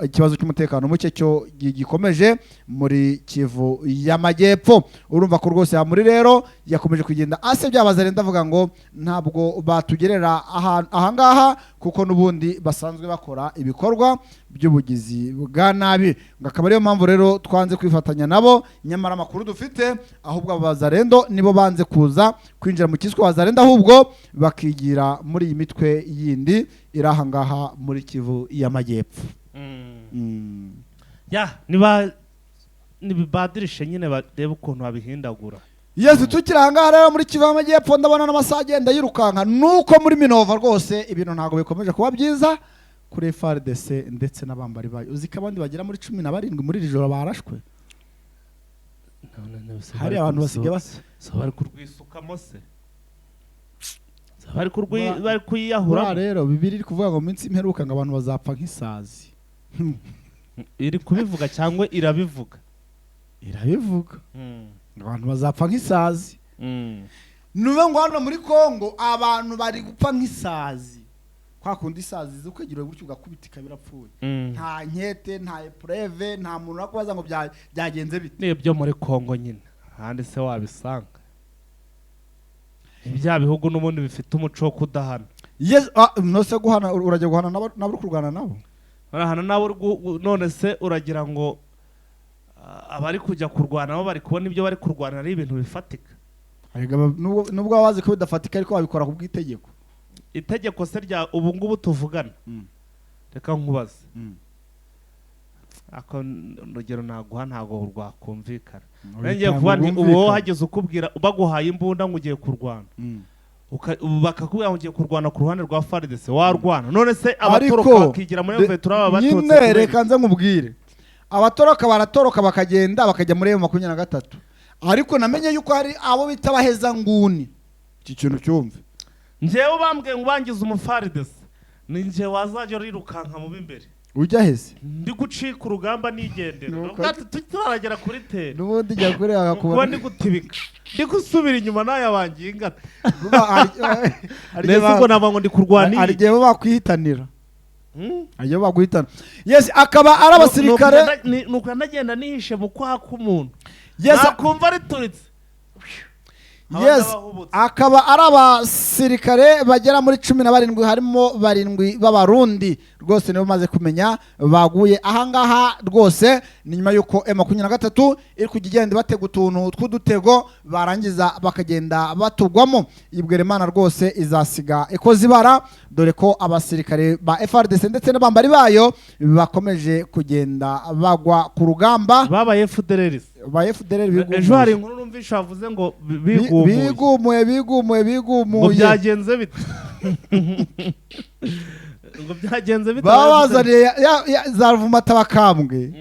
ikibazo cy'umutekano muke cyo gikomeje muri Kivu y'Amajyepfo. Urumva ko rwose Hamuri rero yakomeje kugenda asebya abazarenda avuga ngo ntabwo batugerera ahangaha kuko n'ubundi basanzwe bakora ibikorwa by'ubugizi bwa nabi, ngo akaba ariyo mpamvu rero twanze kwifatanya nabo, nyamara amakuru dufite ahubwo abazarendo nibo banze kuza kwinjira mu kiswe abazarendo, ahubwo bakigira muri iyi mitwe yindi iri ahangaha muri Kivu y'Amajyepfo. Nibibadirishe nyine barebe ukuntu babihindagura. Yesu tukiri ahangaha rero muri Kivu y'Amajyepfo ndabona n'amasaha agenda yirukanka, nuko muri Minova rwose ibintu ntabwo bikomeje kuba byiza kuri FARDC ndetse n'abambari bayo. Uziko abandi bagera muri 17 muri iri joro barashwe. Hari abantu basigaye bari kurwisukamo se, bari kuyiyahura rero. Bibiri iri kuvuga ngo minsi imperuka ngo abantu bazapfa nk'isazi. Iri kubivuga cyangwa irabivuga? Irabivuga. Abantu bazapfa nk'isazi. Nube ngo hano muri Kongo abantu bari gupfa nk'isazi, kwa kundi isazi zukegirwe gutyo ugakubitika birapfuye. Nta nkete, nta epreve, nta muntu wakubaza ngo byagenze bite. Nibyo muri Kongo nyine handi se wabisanga ibya bihugu n'ubundi bifite umuco wo kudahana. Yes, nose guhana urajya guhana nabo kurwana nabo. Barahana nabo none se uragira ngo abari kujya kurwana nabo bari kubona ibyo bari kurwana ari ibintu bifatika. Nubwo abazi ko bidafatika ariko babikora ku bw'itegeko. Itegeko se rya ubu ngubu tuvugana. Reka nkubaze. Ako urugero naguha ntago rwakumvikana. Ngiye kuba ni uwo hageze ukubwira baguhaye imbunda ngo ugiye kurwana. Bakakubwira ngo ugiye kurwana ku ruhande rwa FARDC warwana. None se abatoroka bakigira muri Vetura babatotse. Nyine reka nze nkubwire. Abatoroka baratoroka bakagenda bakajya muri 23. Ariko namenye yuko hari abo bita baheza nguni. Iki kintu cyumve. Njewe bambwiye ngo bangize umufaridesi ni nje wazaje rirukanka mu bimbere. Ujya hese ndi gucika urugamba nigendera ubwati tutaragera kuri tere n'ubundi jya kure agakuba ndi gutibika ndi gusubira inyuma nayo banginga neza ngo nabango ndi kurwanira ari gihe bakwihitanira ayo baguhitana. Yes, akaba ari abasirikare nuko ndagenda nihishe mu kwa k'umuntu. Yes, akumva ari turitse. Yes, akaba ari abasirikare bagera muri 17 harimo 7 b'abarundi rwose nibo maze kumenya baguye ahangaha rwose ni nyuma yuko M23 iri kugenda batega utuntu tw'udutego barangiza bakagenda batugwamo. Ibwere Imana rwose izasiga ikoze ibara, dore ko abasirikare ba FARDC ndetse n'abambari bayo bakomeje kugenda bagwa ku rugamba. Baba FDLR ba FDLR bigumuye. Ejo hari inkuru numvisha bavuze ngo bigumuye ngo byagenze bite ngo byagenze bite babazaniye zaruvumata bakambwe.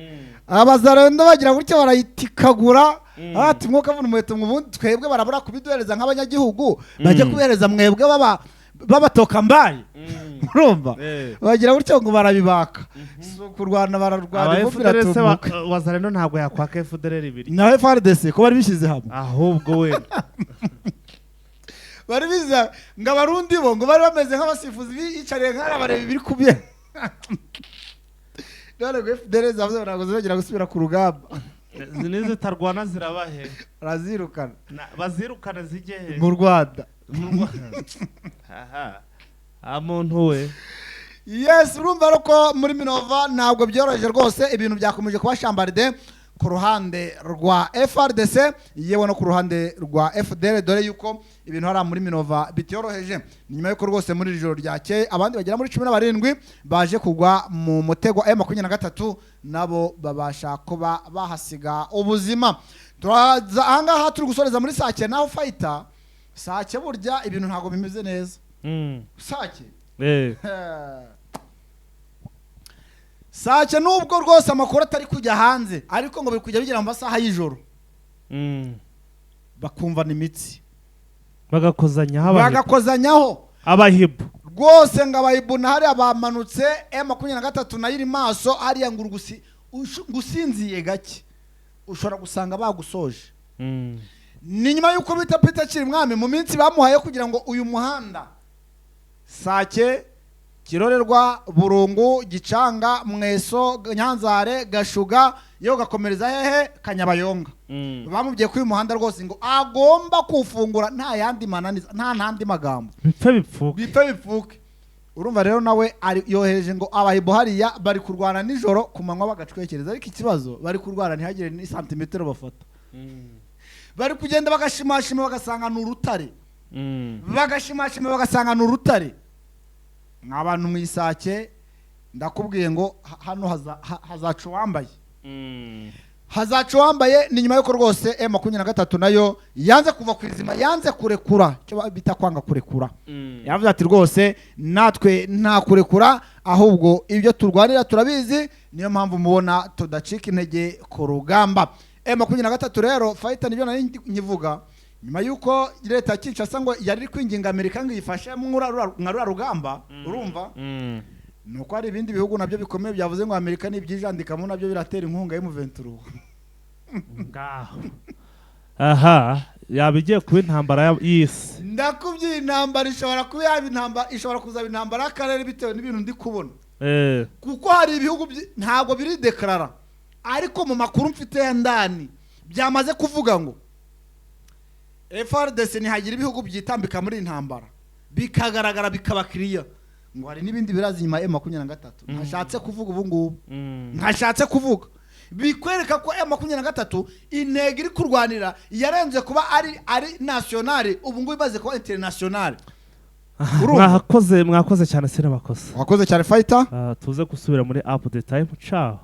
Abazarendo bagira gutyo barayitikagura ati mwuka vuno muheto mubundi twebwe barabura kubiduhereza nk'abanyagihugu bajye kubihereza mwebwe babatoka mbaye. Urumva bagira gutyo ngo barabibaka kurwana bararwana ifu biratumuka. Wazarendo ntabwo yakwaka FDLR ibiri na FARDC ko bari bishize hamwe ahubwo we bari biza ngo abarundi bo ngo bari bameze nk'abasifuzi bicariye nk'abareba ibiri kubye none ngo FDL zavuze ntabwo zirongera gusubira ku rugamba nizo tarwana zirabahe barazirukana bazirukana zijye he mu Rwanda muntu we yes urumva ko muri Minova ntabwo byoroheje rwose ibintu byakomeje kuba chambarde ku ruhande rwa FRDC yewe no ku ruhande rwa FDL dore yuko ibintu hari muri Minova bitoroheje nyuma yuko rwose muri ijoro ryakeye abandi bagera muri 17 baje kugwa mu mutego M23 nabo babasha kuba bahasiga ubuzima turaza ahangaha turi gusoreza muri Sake naho fighter Sake burya ibintu ntago bimeze neza Sake Sake nubwo rwose amakuru atari kujya hanze ariko ngo biri kujya bigira mu masaha y'ijoro bakumvana imitsi bagakozanyaho abahibu rwose ngo abahibu na hari abamanutse M23 nayo iri maso hariya ngo gusinziye gake ushobora gusanga bagusoje ni nyuma y'uko bita Peter Kirimwami mu minsi bamuhaye kugira ngo uyu muhanda Sake Kirorerwa Burungu Gicanga Mweso Nyanzare Gashuga yo gakomereza hehe Kanyabayonga bamubye ko uyu muhanda rwose ngo agomba kufungura nta yandi mananiza nta ntandi magambo bipfuke urumva rero nawe yohereje ngo abahibo hariya bari kurwana nijoro kumanywa bagacwekereza ariko ikibazo bari kurwana ntihagire ni santimetero bafata bari kugenda bagashimashima bagasanga n'urutare bagashimashima bagasanga n'urutare nk'abantu mu Isake ndakubwiye ngo hano hazaca wambaye hazaca wambaye ni nyuma yuko rwose M23 nayo yanze kuva kwizima yanze kurekura cyo bita kwanga kurekura yavuze ati rwose natwe nta kurekura ahubwo ibyo turwanira turabizi niyo mpamvu mubona tudacika intege ku rugamba M23 rero fighter nibyo nari nkivuga nyuma yuko leta Kinshasa ngo yari kwinginga Amerika ngo yifashe mu nka rugamba urumva nuko hari ibindi bihugu nabyo bikomeye byavuze ngo Amerika nibyijandikamo nabyo biratera inkunga y'M23 aha yabigiye kuba intambara y'isi ndakubye intambara ishobora kuba yaba intambara ishobora kuzaba intambara y'akarere bitewe n'ibintu ndi kubona kuko hari ibihugu ntabwo biri deklarara ariko mu makuru mfite ndani byamaze kuvuga ngo FRDC ntihagira ibihugu byitambika muri intambara bikagaragara bikabakiriya ngo hari n'ibindi birazi nyuma M23 ntashatse kuvuga ubu ngubu ntashatse kuvuga bikwereka ko M23 intego iri kurwanira yarenze kuba ari nationale ubu ngubu imaze kuba internationale mwakoze cyane sene bakoze wakoze cyane fighter tuze gusubira muri up the time ciao